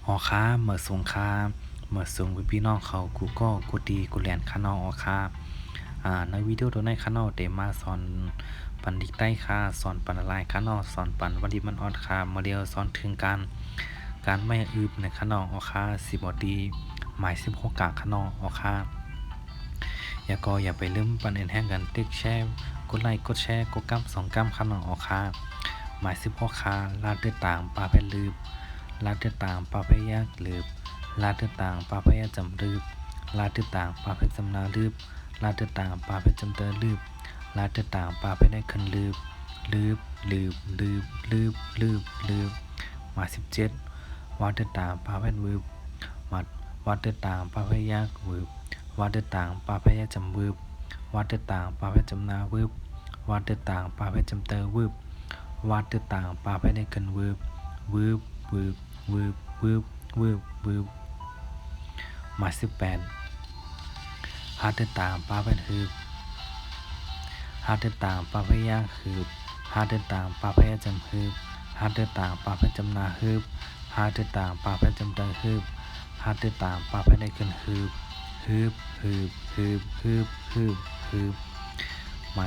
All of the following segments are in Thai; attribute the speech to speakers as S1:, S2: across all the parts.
S1: ออค้าเมื่อสงครามเมื่อสงพี่น้องเขากูก็กูดีกูแลนข้างนอกออค้าในวิดีโอตัวในข้างนอกเดมาสอนปันดิกใต้ค่าสอนปันอะไรข้างนอกสอนปันวันที่มันออดค่าโมเดลสอนถึงการไม่อึบในข้างนอกออค้าสิบอดีหมาย16กาข้างนอกออค้าอย่าไปลืมปันเอ็นแห้งกันติ๊กแชร์กดไลค์กดแชร์กดกั๊ม2กั๊มข้างนอกออค้าหมาย16คาลาดเดือดต่างปลาเพลืบลาดเดือดต่างปลาเพยักลืบลาดเดือดต่างปลาเพยจำลืบลาดเดือดต่างปลาเพจำนาลืบลาดเดือดต่างปลาเพจำเตอลืบลาดเดือดต่างปลาเพได้คันลืบลืบลืบลืบลืบลืบลืบมา17วัดเดือดต่างปลาเพวืบวัดเดือดต่างปลาเพยักวืบวัดเดือดต่างปลาเพยจำวืบวัดเดือดต่างปลาเพจำนาวืบวัดเดือดต่างปลาเพจำเตอวืบวัดเดือดต่างปลาเพได้คันวืบวืบวืบวืบวืบวืบวืบมา18หาเดือดต่างปลาเพฮืบหาเดือดต่างปลาเพยากฮืบหาเดือดต่างปลาเพยจำฮืบหาเดือดต่างปลาเพจำนาฮืบหาเดือดต่างปลาเพจำเตอฮืบหาเดือดต่างปลาเพได้คันฮืบฮืบฮืบฮืบฮืบฮืบฮืบมา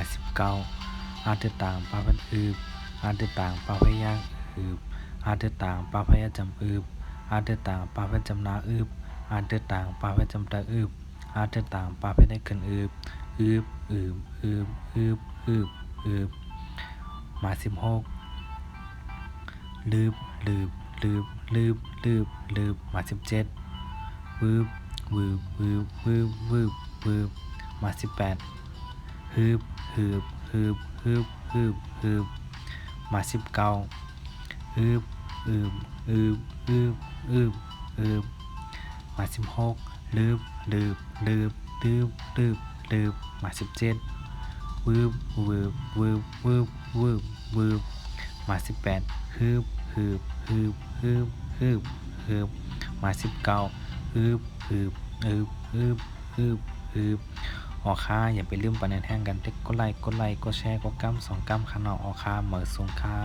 S1: 19หาเดือดต่างปลาเพฮืบหาเดือดต่างปลาเพยากฮืบหาเดือดต่างปลาเพยจำฮืบหาเดือดต่างปลาเพจำนาฮืบหาเดือดต่างปลาเพจำเตอฮืบหาเดือดต่างปลาเพได้คันฮืบอืบอืบอืบอืบอืบอืบมา16ลืบลืบลืบลืบลืบลืบมา17วืบวืบวืบวืบวืบวืบมา18ฮึบฮึบฮึบฮึบฮึบฮึบมา19ฮึบอืบอืบอืบอืบอืบมา16ลืบลืบลืบลืบลืบลืบมา17วืบวืบวืบวืบวืบวืบมา18ฮึบฮึบฮึบฮึบฮึบฮึบมา19ฮึบฮึบฮึบฮึบฮึบฮึบออค่าอย่าไปลืมปานแห้งกันเด็กกดไลค์กดแชร์กดกั๊ม2กั๊มข้างนอกออค่าเหมือสูงค่า